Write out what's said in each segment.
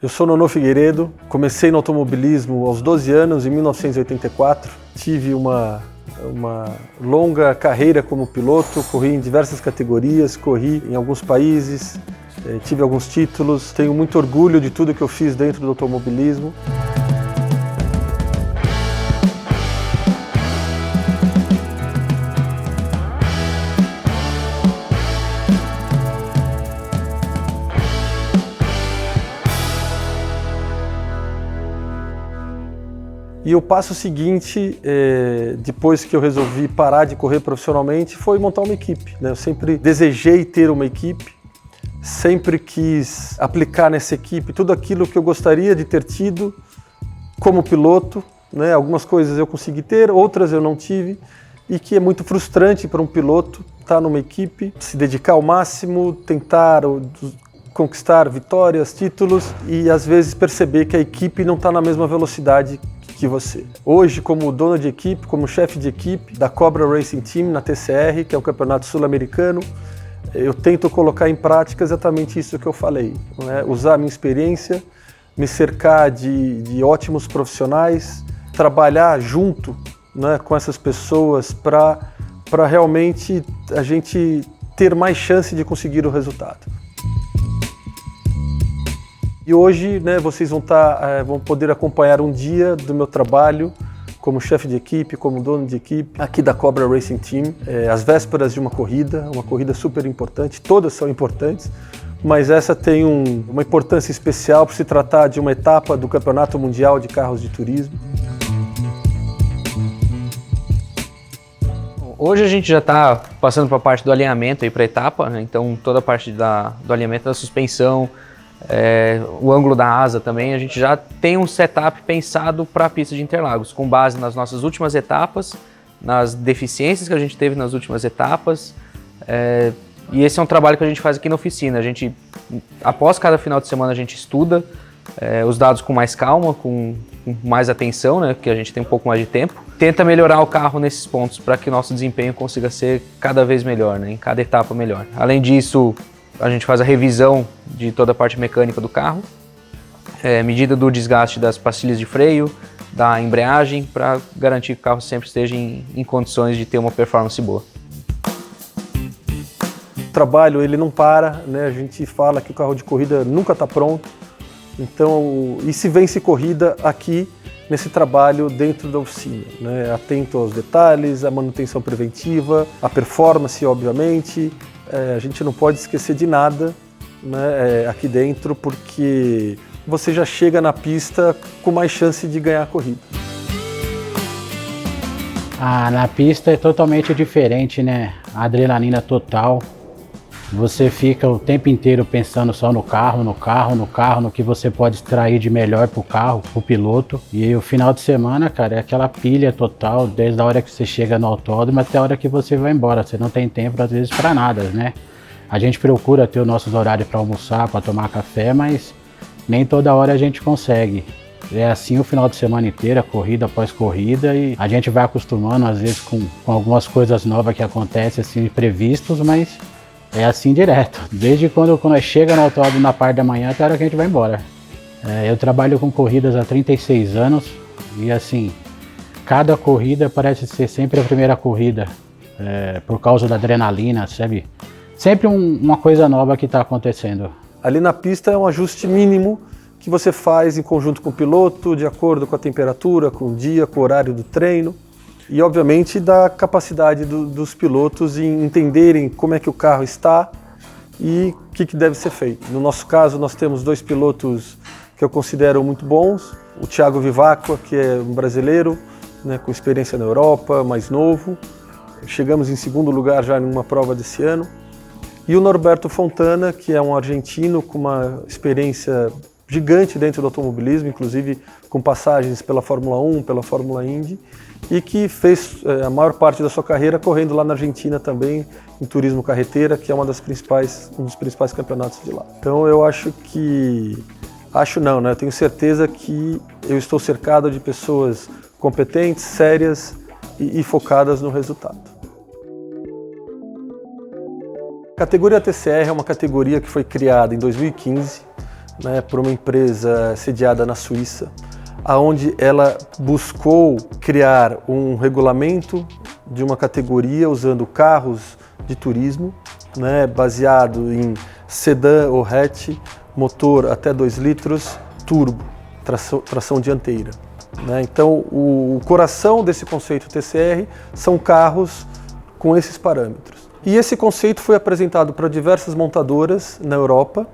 Eu sou Nonô Figueiredo, comecei no automobilismo aos 12 anos, em 1984. Tive uma longa carreira como piloto, corri em diversas categorias, corri em alguns países, tive alguns títulos. Tenho muito orgulho de tudo que eu fiz dentro do automobilismo. E o passo seguinte, depois que eu resolvi parar de correr profissionalmente, foi montar uma equipe, né? Eu sempre desejei ter uma equipe, sempre quis aplicar nessa equipe tudo aquilo que eu gostaria de ter tido como piloto, né? Algumas coisas eu consegui ter, outras eu não tive, e que é muito frustrante para um piloto estar numa equipe, se dedicar ao máximo, tentar conquistar vitórias, títulos e às vezes perceber que a equipe não está na mesma velocidade que você. Hoje, como dono de equipe, como chefe de equipe da Cobra Racing Team na TCR, que é o campeonato sul-americano, eu tento colocar em prática exatamente isso que eu falei, né? Usar a minha experiência, me cercar de ótimos profissionais, trabalhar junto, né, com essas pessoas para realmente a gente ter mais chance de conseguir o resultado. E hoje, né, vocês vão poder acompanhar um dia do meu trabalho como chefe de equipe, como dono de equipe, aqui da Cobra Racing Team, às vésperas de uma corrida super importante, todas são importantes, mas essa tem uma importância especial por se tratar de uma etapa do Campeonato Mundial de Carros de Turismo. Hoje a gente já está passando para a parte do alinhamento para a etapa, né? Então toda a parte do alinhamento da suspensão, o ângulo da asa também, a gente já tem um setup pensado para a pista de Interlagos, com base nas nossas últimas etapas, nas deficiências que a gente teve nas últimas etapas, e esse é um trabalho que a gente faz aqui na oficina. A gente, após cada final de semana, a gente estuda os dados com mais calma, com mais atenção, né, porque a gente tem um pouco mais de tempo, tenta melhorar o carro nesses pontos para que o nosso desempenho consiga ser cada vez melhor, né, em cada etapa melhor. Além disso, a gente faz a revisão de toda a parte mecânica do carro, medida do desgaste das pastilhas de freio, da embreagem, para garantir que o carro sempre esteja em condições de ter uma performance boa. O trabalho ele não para, né? A gente fala que o carro de corrida nunca está pronto, então, e se vence corrida aqui nesse trabalho dentro da oficina, né? Atento aos detalhes, a manutenção preventiva, a performance, obviamente. A gente não pode esquecer de nada, né, aqui dentro, porque você já chega na pista com mais chance de ganhar a corrida. Na pista é totalmente diferente, né? A adrenalina total. Você fica o tempo inteiro pensando só no carro, no que você pode extrair de melhor pro carro, pro piloto. E o final de semana, cara, é aquela pilha total, desde a hora que você chega no autódromo até a hora que você vai embora. Você não tem tempo, às vezes, para nada, né? A gente procura ter os nossos horários para almoçar, para tomar café, mas nem toda hora a gente consegue. É assim o final de semana inteiro, corrida após corrida, e a gente vai acostumando, às vezes, com algumas coisas novas que acontecem, assim, imprevistos, mas é assim direto, desde quando chega no autódromo na parte da manhã até a hora que a gente vai embora. Eu trabalho com corridas há 36 anos e assim, cada corrida parece ser sempre a primeira corrida, por causa da adrenalina, sabe? Sempre uma coisa nova que está acontecendo. Ali na pista é um ajuste mínimo que você faz em conjunto com o piloto, de acordo com a temperatura, com o dia, com o horário do treino. E, obviamente, da capacidade dos pilotos em entenderem como é que o carro está e o que deve ser feito. No nosso caso, nós temos dois pilotos que eu considero muito bons. O Thiago Vivacqua, que é um brasileiro, né, com experiência na Europa, mais novo. Chegamos em segundo lugar já numa prova desse ano. E o Norberto Fontana, que é um argentino com uma experiência gigante dentro do automobilismo, inclusive com passagens pela Fórmula 1, pela Fórmula Indy, e que fez a maior parte da sua carreira correndo lá na Argentina também, em turismo carreteira, que é um dos principais campeonatos de lá. Então eu eu tenho certeza que eu estou cercado de pessoas competentes, sérias e focadas no resultado. A categoria TCR é uma categoria que foi criada em 2015, né, por uma empresa sediada na Suíça, aonde ela buscou criar um regulamento de uma categoria usando carros de turismo, né, baseado em sedã ou hatch, motor até 2 litros, turbo, tração dianteira. Né? Então, o coração desse conceito TCR são carros com esses parâmetros. E esse conceito foi apresentado para diversas montadoras na Europa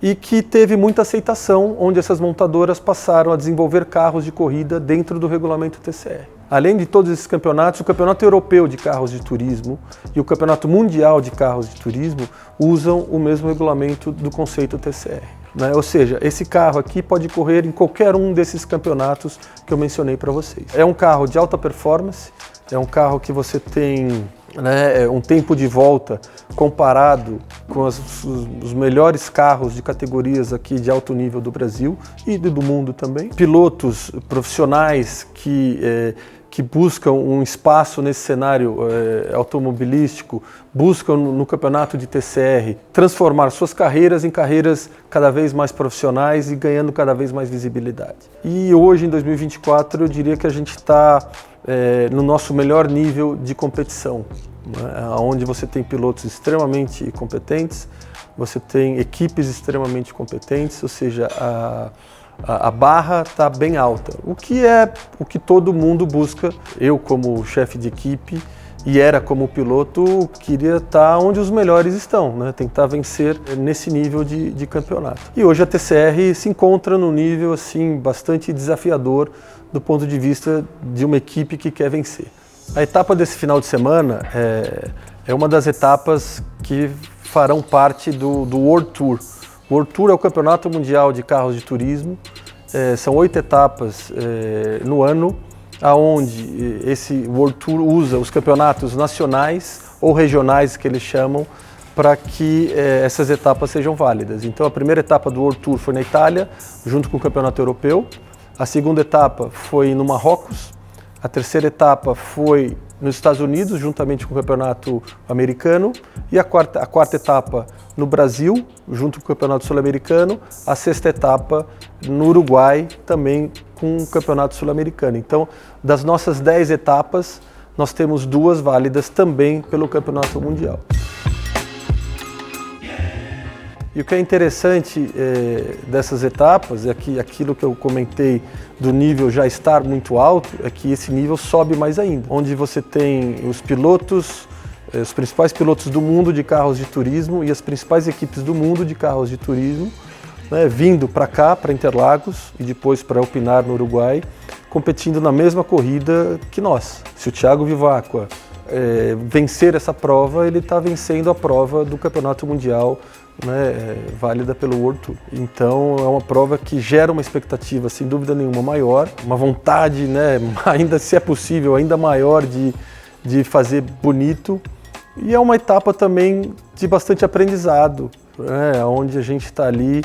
e que teve muita aceitação, onde essas montadoras passaram a desenvolver carros de corrida dentro do regulamento TCR. Além de todos esses campeonatos, o Campeonato Europeu de Carros de Turismo e o Campeonato Mundial de Carros de Turismo usam o mesmo regulamento do conceito TCR. Né? Ou seja, esse carro aqui pode correr em qualquer um desses campeonatos que eu mencionei para vocês. É um carro de alta performance, é um carro que você tem, né, um tempo de volta comparado com os melhores carros de categorias aqui de alto nível do Brasil e do mundo também. Pilotos profissionais que buscam um espaço nesse cenário automobilístico, buscam no campeonato de TCR transformar suas carreiras em carreiras cada vez mais profissionais e ganhando cada vez mais visibilidade. E hoje, em 2024, eu diria que a gente está no nosso melhor nível de competição, né, onde você tem pilotos extremamente competentes, você tem equipes extremamente competentes, ou seja, a barra está bem alta, o que é o que todo mundo busca. Eu, como chefe de equipe, e era como piloto, queria estar onde os melhores estão, né? Tentar vencer nesse nível de campeonato. E hoje a TCR se encontra num nível assim, bastante desafiador do ponto de vista de uma equipe que quer vencer. A etapa desse final de semana é uma das etapas que farão parte do World Tour. O World Tour é o campeonato mundial de carros de turismo, são 8 etapas no ano, aonde esse World Tour usa os campeonatos nacionais ou regionais, que eles chamam, para que essas etapas sejam válidas. Então a primeira etapa do World Tour foi na Itália, junto com o campeonato europeu, a segunda etapa foi no Marrocos, a terceira etapa foi nos Estados Unidos, juntamente com o campeonato americano, e a quarta etapa no Brasil, junto com o campeonato sul-americano, a sexta etapa no Uruguai, também com o campeonato sul-americano. Então, das nossas 10 etapas, nós temos 2 válidas também pelo campeonato mundial. E o que é interessante dessas etapas é que aquilo que eu comentei do nível já estar muito alto, é que esse nível sobe mais ainda, onde você tem os pilotos, os principais pilotos do mundo de carros de turismo e as principais equipes do mundo de carros de turismo, né, vindo para cá, para Interlagos e depois para Alpinar no Uruguai, competindo na mesma corrida que nós. Se o Thiago Vivacqua vencer essa prova, ele está vencendo a prova do Campeonato Mundial, né, válida pelo World Tour. Então é uma prova que gera uma expectativa sem dúvida nenhuma maior, uma vontade, né, ainda se é possível, ainda maior de fazer bonito, e é uma etapa também de bastante aprendizado, né, onde a gente está ali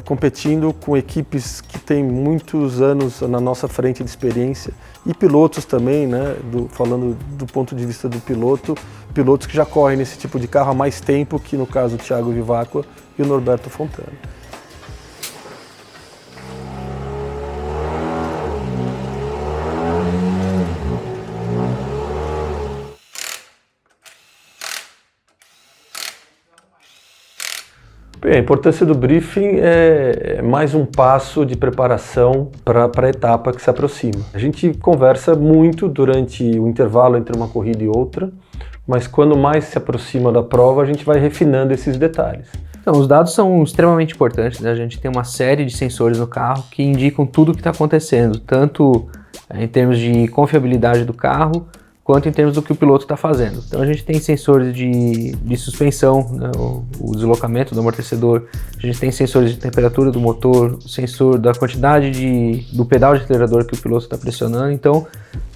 competindo com equipes que têm muitos anos na nossa frente de experiência e pilotos também, né, falando do ponto de vista do piloto, pilotos que já correm nesse tipo de carro há mais tempo, que no caso o Thiago Vivacqua e o Norberto Fontana. Bem, a importância do briefing é mais um passo de preparação para a etapa que se aproxima. A gente conversa muito durante o intervalo entre uma corrida e outra, mas quando mais se aproxima da prova, a gente vai refinando esses detalhes. Então, os dados são extremamente importantes, né? A gente tem uma série de sensores no carro que indicam tudo o que está acontecendo, tanto em termos de confiabilidade do carro, quanto em termos do que o piloto está fazendo. Então a gente tem sensores de suspensão, né, o deslocamento do amortecedor, a gente tem sensores de temperatura do motor, sensor da quantidade do pedal de acelerador que o piloto está pressionando, então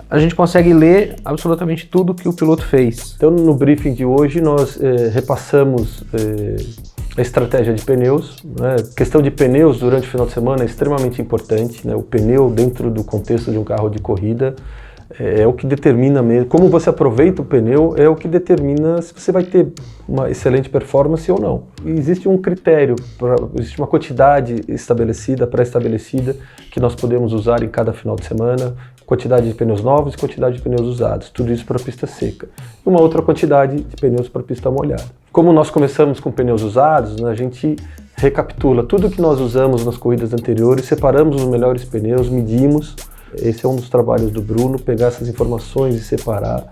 a gente consegue ler absolutamente tudo que o piloto fez. Então no briefing de hoje nós repassamos a estratégia de pneus, né? A questão de pneus durante o final de semana é extremamente importante, né? O pneu dentro do contexto de um carro de corrida é o que determina mesmo. Como você aproveita o pneu é o que determina se você vai ter uma excelente performance ou não. E existe um critério, existe uma quantidade estabelecida, pré-estabelecida, que nós podemos usar em cada final de semana, quantidade de pneus novos e quantidade de pneus usados, tudo isso para pista seca. E uma outra quantidade de pneus para pista molhada. Como nós começamos com pneus usados, né, a gente recapitula tudo que nós usamos nas corridas anteriores, separamos os melhores pneus, medimos. Esse é um dos trabalhos do Bruno, pegar essas informações e separar,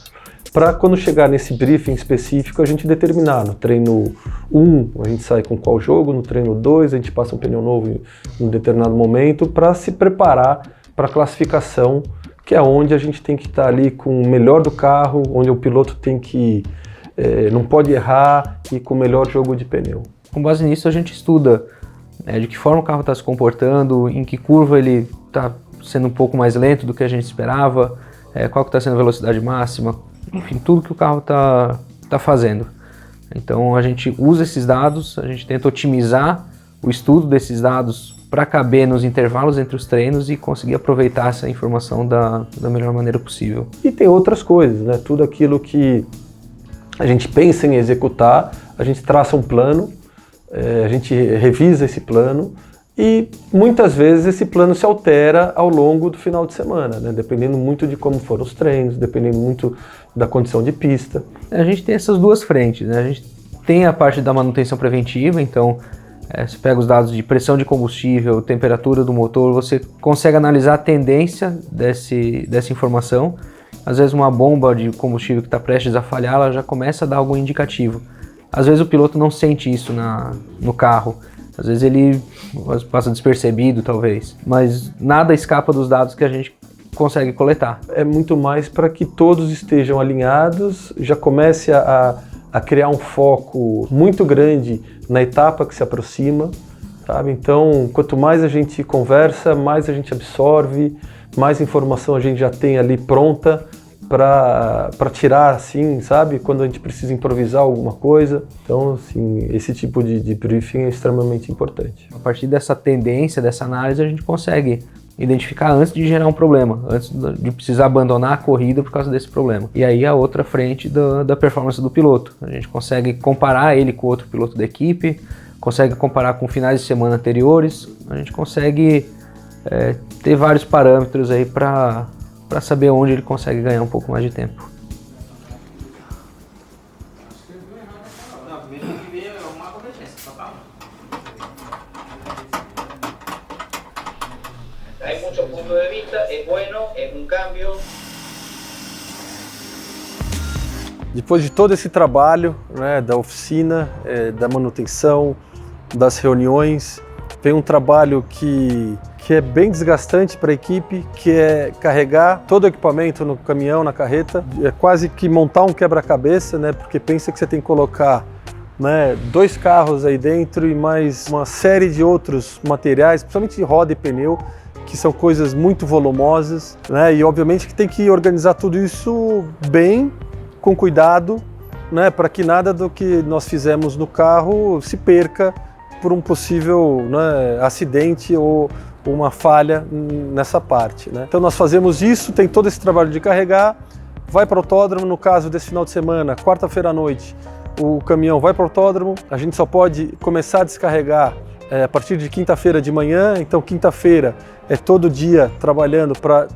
para quando chegar nesse briefing específico a gente determinar. No treino 1 a gente sai com qual jogo, no treino 2 a gente passa um pneu novo em um determinado momento para se preparar para a classificação, que é onde a gente tem que estar ali com o melhor do carro, onde o piloto tem que não pode errar e com o melhor jogo de pneu. Com base nisso a gente estuda de que forma o carro está se comportando, em que curva ele está sendo um pouco mais lento do que a gente esperava, qual que está sendo a velocidade máxima, enfim, tudo que o carro está fazendo. Então a gente usa esses dados, a gente tenta otimizar o estudo desses dados para caber nos intervalos entre os treinos e conseguir aproveitar essa informação da melhor maneira possível. E tem outras coisas, né? Tudo aquilo que a gente pensa em executar, a gente traça um plano, a gente revisa esse plano e muitas vezes esse plano se altera ao longo do final de semana, né? Dependendo muito de como foram os treinos, dependendo muito da condição de pista. A gente tem essas duas frentes, né? A gente tem a parte da manutenção preventiva, então você pega os dados de pressão de combustível, temperatura do motor, você consegue analisar a tendência dessa informação. Às vezes uma bomba de combustível que está prestes a falhar, ela já começa a dar algum indicativo. Às vezes o piloto não sente isso no carro, às vezes ele passa despercebido talvez, mas nada escapa dos dados que a gente consegue coletar. É muito mais para que todos estejam alinhados, já comece a criar um foco muito grande na etapa que se aproxima, sabe? Então, quanto mais a gente conversa, mais a gente absorve, mais informação a gente já tem ali pronta para tirar, assim, sabe? Quando a gente precisa improvisar alguma coisa. Então, assim, esse tipo de briefing é extremamente importante. A partir dessa tendência, dessa análise, a gente consegue identificar antes de gerar um problema, antes de precisar abandonar a corrida por causa desse problema. E aí a outra frente da performance do piloto. A gente consegue comparar ele com outro piloto da equipe, consegue comparar com finais de semana anteriores, a gente consegue ter vários parâmetros aí para saber onde ele consegue ganhar um pouco mais de tempo. Hay muchos puntos de vista, es bueno, es un cambio. Depois de todo esse trabalho, né, da oficina, da manutenção, das reuniões, vem um trabalho que é bem desgastante para a equipe, que é carregar todo o equipamento no caminhão, na carreta. É quase que montar um quebra-cabeça, né, porque pensa que você tem que colocar, né, 2 carros aí dentro e mais uma série de outros materiais, principalmente de roda e pneu, que são coisas muito volumosas, né, e obviamente que tem que organizar tudo isso bem, com cuidado, né, para que nada do que nós fizemos no carro se perca por um possível, né, acidente ou uma falha nessa parte, né? Então nós fazemos isso, tem todo esse trabalho de carregar, vai para o autódromo, no caso desse final de semana, quarta-feira à noite, o caminhão vai para o autódromo, a gente só pode começar a descarregar a partir de quinta-feira de manhã, então quinta-feira é todo dia trabalhando para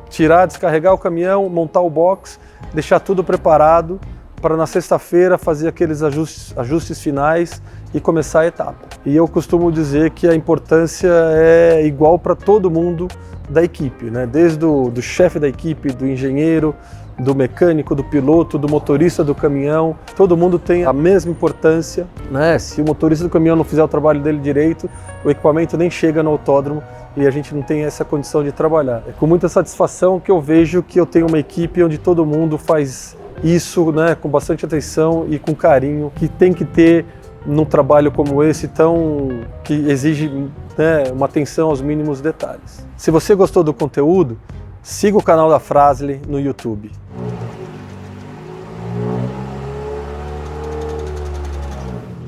tirar, descarregar o caminhão, montar o box, deixar tudo preparado para na sexta-feira fazer aqueles ajustes finais e começar a etapa. E eu costumo dizer que a importância é igual para todo mundo da equipe, né? Desde do chefe da equipe, do engenheiro, do mecânico, do piloto, do motorista do caminhão, todo mundo tem a mesma importância, né? Se o motorista do caminhão não fizer o trabalho dele direito, o equipamento nem chega no autódromo e a gente não tem essa condição de trabalhar. É com muita satisfação que eu vejo que eu tenho uma equipe onde todo mundo faz isso, né, com bastante atenção e com carinho, que tem que ter num trabalho como esse, que exige, né, uma atenção aos mínimos detalhes. Se você gostou do conteúdo, siga o canal da Fras-le no YouTube.